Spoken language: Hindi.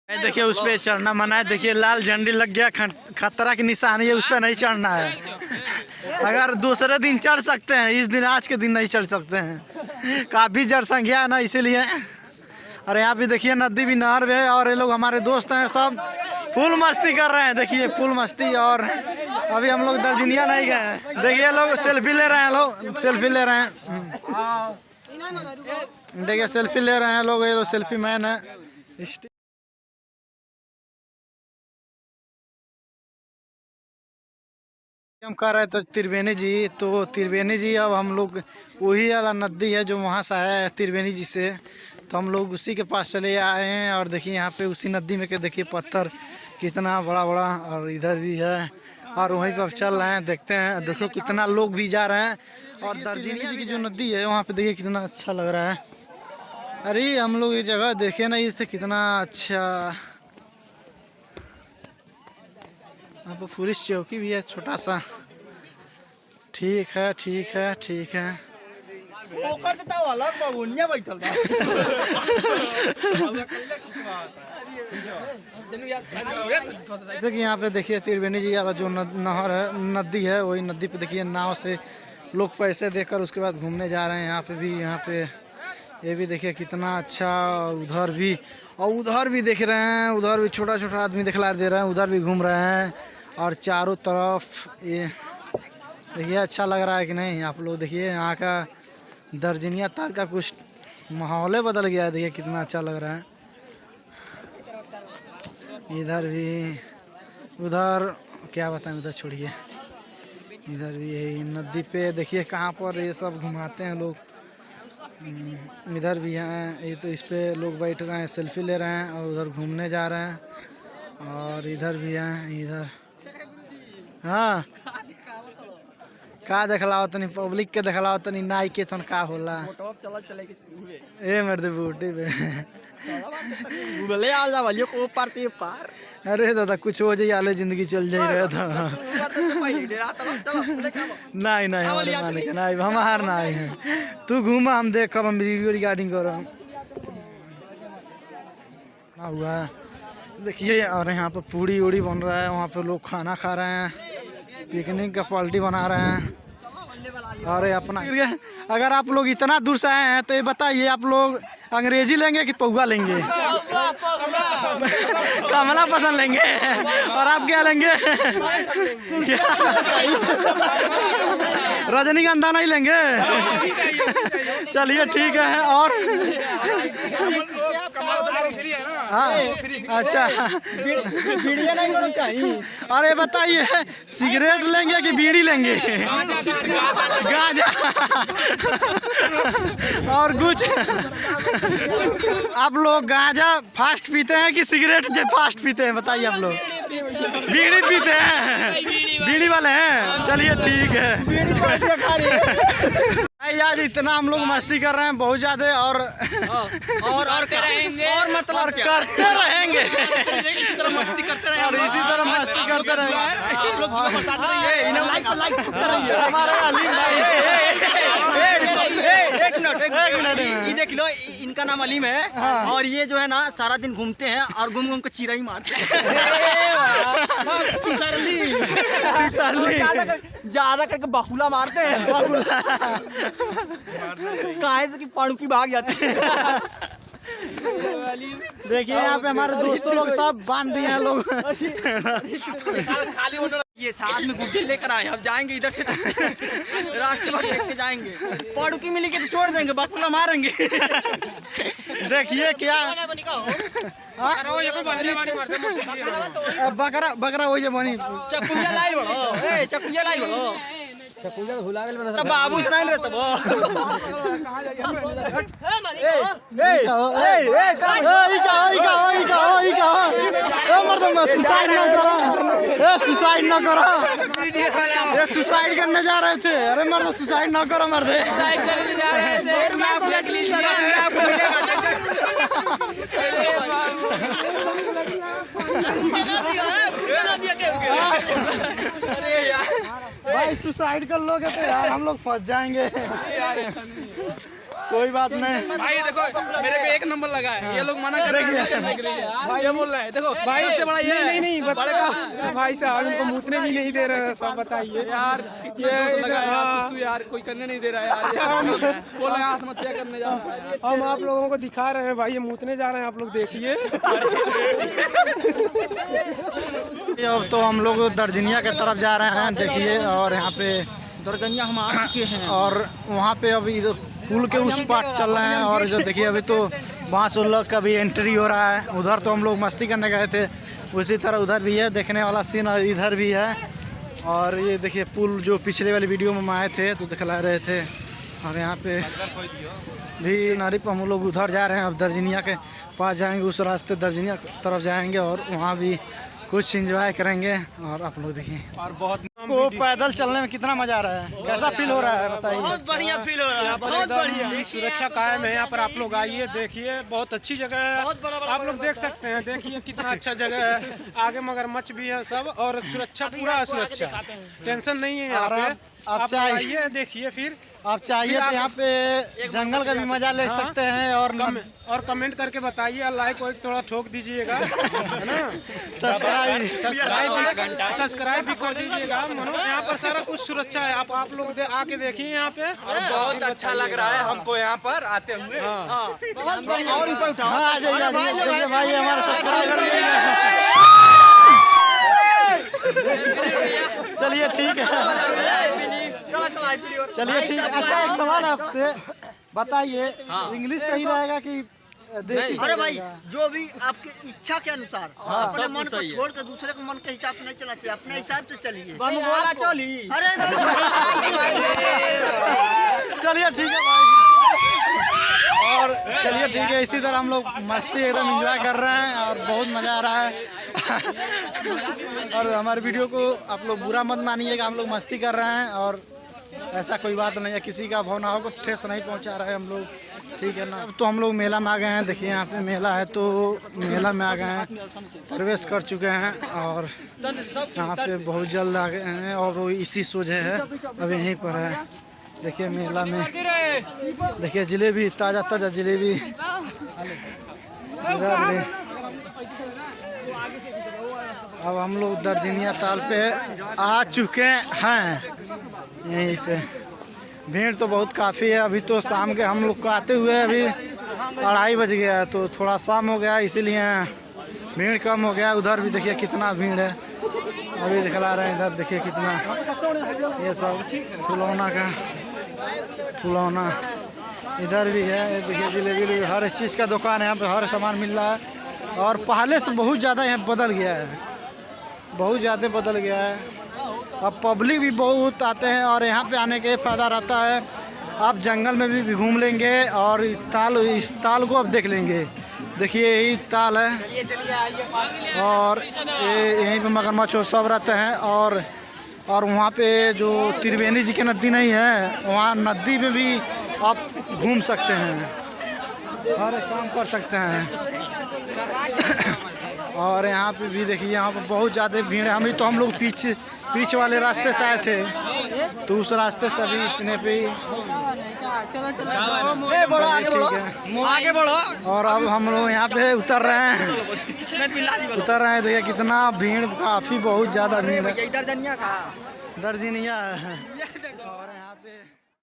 देखिए उस पे चढ़ना मना है। देखिए लाल झंडी लग गया, खतरा की निशानी है, उस पर नहीं चढ़ना है। अगर दूसरे दिन चढ़ सकते हैं, इस दिन आज के दिन नहीं चढ़ सकते हैं। काफ़ी जनसंख्या है ना, इसीलिए। और यहाँ पे देखिए नदी भी, नहर भी है। और ये लोग हमारे दोस्त हैं, सब फुल मस्ती कर रहे हैं। देखिए फुल मस्ती। और अभी हम लोग दर्जनिया नहीं गए हैं। देखिए लोग सेल्फी ले रहे हैं, लोग सेल्फी ले रहे हैं। देखिए सेल्फी ले रहे हैं लोग, ये लोग सेल्फी मैन है। हम कह रहे थे त्रिवेणी जी, तो त्रिवेणी जी अब हम लोग वही वाला नदी है जो वहाँ से है त्रिवेणी जी से, तो हम लोग उसी के पास चले आए हैं। और देखिए यहाँ पे उसी नदी में के देखिए पत्थर कितना बड़ा बड़ा, और इधर भी है। और वहीं पर चल रहे हैं, देखते हैं। देखो कितना लोग भी जा रहे हैं। और त्रिवेणी जी की जो नदी है वहाँ पे देखिए कितना अच्छा लग रहा है। अरे हम लोग ये जगह देखे ना, इससे कितना अच्छा। यहाँ पर पुलिस चौकी भी है छोटा सा। ठीक है ठीक है ठीक है। जैसे कि यहाँ पे देखिए त्रिवेणी जी वाला जो नहर है, नदी है, वही नदी पे देखिए नाव से लोग पैसे देकर उसके बाद घूमने जा रहे हैं। यहाँ पे भी, यहाँ पे ये भी देखिए कितना अच्छा। और उधर भी, और उधर भी देख रहे हैं, उधर भी छोटा छोटा आदमी दिखला दे रहे हैं, उधर भी घूम रहे हैं। और चारों तरफ ये देखिए अच्छा लग रहा है कि नहीं आप लोग। देखिए यहाँ का दर्जनिया ताल का कुछ माहौल बदल गया है। देखिए कितना अच्छा लग रहा है। इधर भी, उधर क्या बताएं, उधर छोड़िए। इधर भी यही नदी पे देखिए कहाँ पर ये सब घुमाते हैं लोग। इधर भी हैं, ये तो इस पे लोग बैठ रहे हैं, सेल्फी ले रहे हैं। और उधर घूमने जा रहे हैं। और इधर भी हैं, इधर। हाँ का देखलाओ तनी पब्लिक के देखलाओ तनी नाई के थन का होला। ए मर्द बूटी पे गूगले आ जा वालियो को पार ते पार। अरे दादा कुछ हो जाए, आले जिंदगी चल जाए रहा था। नहीं नहीं नहीं, हम हार ना आए हैं। तू घूमा, हम देख, हम वीडियो रिकॉर्डिंग कर रहा हूँ हुआ है। देखिए और यहाँ पर पूड़ी उड़ी बन रहा है, वहाँ पे लोग खाना खा रहे हैं, पिकनिक का पार्टी बना रहे हैं। और अपना अगर आप लोग इतना दूर से आए हैं तो ये बताइए, आप लोग अंग्रेजी लेंगे कि पौवा लेंगे? कमला पसंद लेंगे। और आप क्या लेंगे? रजनीगंधा नहीं लेंगे? चलिए ठीक है। और हाँ अच्छा, अरे बताइए सिगरेट लेंगे कि बीड़ी लेंगे? गांजा और कुछ? आप लोग गांजा फास्ट पीते हैं कि सिगरेट फास्ट पीते हैं? बताइए आप लोग। बीड़ी पीते हैं, बीड़ी वाले हैं। चलिए ठीक है। आज इतना हम लोग मस्ती कर रहे हैं बहुत ज्यादा। और रहेंगे, और मतलब और करते रहेंगे, इसी तरह मस्ती करते रहेंगे, और इसी तरह मस्ती करते रहेंगे। आप लोग लाइक हमारे अलीम भाई, एक मिनट ये देख लो, इनका नाम अलीम है। और ये जो है ना सारा दिन घूमते हैं और घूम घूम के चिरा ही मारते हैं। ज्यादा करके बाहुला मारते हैं। काहे से कि पाणु की भाग जाती है। देखिए यहाँ पे हमारे दोस्तों लोग सब बांध दिए हैं लोग। खाली ये साथ में गुड्डे लेकर आए, अब जाएंगे इधर से राष्ट्रभक्त देखते जाएंगे। पाड़ू की मिली के तो छोड़ देंगे, बाकुला मारेंगे। देखिए क्या बकरा बकरा वही बनी चकुया लाई बड़ो, चकुया लाई बड़ो, चकुया भुला गए तब बाबू से नहीं रहता वो। सुसाइड ना करो, सुसाइड ना करो, ये सुसाइड करने जा रहे थे। अरे मर्द सुसाइड ना करो, मर्द सुसाइड करने जा रहे थे। भाई सुसाइड कर लोगे तो यार हम लोग फंस जाएंगे। कोई बात नहीं भाई देखो मेरे को 1 नंबर लगा है। ये लोग मना कर रहे हैं भाई, ये बोल रहे हैं देखो भाई सबसे बड़ा ये नहीं बता भाई साहब इनको मूतने भी नहीं दे रहे, सब बताइए यार। ये लगा यार सुसु यार, कोई करने नहीं दे रहा है यार। अच्छा हम बोल रहे हैं आत्महत्या करने जा रहे हैं। हम आप लोगों को दिखा रहे हैं भाई, ये मूतने जा रहे हैं, आप लोग देखिए। अब तो हम लोग दर्जनिया के तरफ जा रहे हैं देखिए, और यहाँ पे दर्जनिया हम आ चुके हैं और वहाँ पे अभी पुल के उस पार चल रहे हैं। और जो देखिए अभी तो बांस उल्लक का भी एंट्री हो रहा है। उधर तो हम लोग मस्ती करने गए थे, उसी तरह उधर भी है देखने वाला सीन, और इधर भी है। और ये देखिए पुल जो पिछले वाली वीडियो में हम आए थे तो दिखला रहे थे। और यहाँ पे भी नारी पर हम लोग उधर जा रहे हैं। अब दर्जनिया के पास जाएंगे, उस रास्ते दर्जनिया तरफ जाएंगे और वहाँ भी कुछ एंजॉय करेंगे। और आप लोग देखिए और बहुत को पैदल चलने में कितना मजा आ रहा है, कैसा फील हो रहा है बताइए। बहुत बढ़िया फील हो रहा है, बहुत बढ़िया। सुरक्षा कायम है यहाँ पर, आप लोग आइए देखिए, बहुत अच्छी जगह है। आप लोग देख सकते हैं, देखिए कितना अच्छा जगह है। आगे मगरमच्छ भी है सब, और सुरक्षा पूरा सुरक्षा, टेंशन नहीं है यहाँ पे। आप आइए देखिए, फिर आप चाहिए तो यहाँ पे जंगल का भी मजा ले सकते हैं। और कमेंट करके बताइए, लाइक वाइक थोड़ा ठोक दीजिएगा, है ना। सब्सक्राइब भी कर दीजिएगा। यहाँ पर सारा कुछ सुरक्षा है, आप लोग आके देखिए यहाँ पे। बहुत अच्छा लग रहा है हमको यहाँ पर आते हुए। और ऊपर उठाओ, हाँ जाइए भाई, हमारा सब्सक्राइबर चलिए ठीक है, चलिए ठीक है। अच्छा एक सवाल आपसे बताइए, इंग्लिश सही रहेगा कि देसी? अरे भाई जो भी आपकी इच्छा के अनुसार, अपने मन को छोड़ कर दूसरे के मन के हिसाब से नहीं चलना चाहिए, अपने हिसाब से चलिए। अरे चलिए ठीक है भाई, और चलिए ठीक है, इसी तरह हम लोग मस्ती एकदम एंजॉय कर रहे हैं और बहुत मज़ा आ रहा है। और हमारे वीडियो को आप लोग बुरा मत मानिएगा, हम लोग मस्ती कर रहे हैं और ऐसा कोई बात नहीं है, किसी का भावनाओं को ठेस नहीं पहुंचा रहे हम लोग, ठीक है ना। अब तो हम लोग मेला में आ गए हैं, देखिए यहाँ पे मेला है तो मेला में आ गए हैं, प्रवेश कर चुके हैं। और यहाँ पे बहुत जल्द आ गए हैं, और वो इसी सोझे है, अब यहीं पर है। देखिए मेला में देखिए जलेबी, ताज़ा ताज़ा जलेबी इधर। अब हम लोग दर्जनिया ताल पे आ चुके हैं, यहीं पे भीड़ तो बहुत काफ़ी है। अभी तो शाम के हम लोग को आते हुए अभी 2:30 बज गया है, तो थोड़ा शाम हो गया इसीलिए भीड़ कम हो गया। उधर भी देखिए कितना भीड़ है, अभी दिखला रहे हैं। इधर देखिए कितना, ये सब फुलौना का फुलौना इधर भी है। ये देखिए जलेबी, हर चीज़ का दुकान है यहाँ पे, हर सामान मिल रहा है। और पहले से बहुत ज़्यादा यहाँ बदल गया है, बहुत ज़्यादा बदल गया है। अब पब्लिक भी बहुत आते हैं, और यहाँ पे आने के फ़ायदा रहता है, आप जंगल में भी घूम लेंगे और इस ताल को आप देख लेंगे। देखिए यही ताल है, और ये यहीं पे मगरमच्छ सब रहते हैं। और वहाँ पे जो त्रिवेणी जी की नदी नहीं है, वहाँ नदी में भी आप घूम सकते हैं, हर एक काम कर सकते हैं। और यहाँ पे भी देखिए, यहाँ पर बहुत ज़्यादा भीड़ है। हम लोग पीछे वाले रास्ते से आए थे, तो उस रास्ते से अभी इतने पे ही आगे बढ़ो। और अब हम लोग यहाँ पे उतर रहे हैं, देखिए कितना भीड़, काफ़ी बहुत ज़्यादा भीड़ है। दर्जनिया दर्जनिया है, और यहाँ पे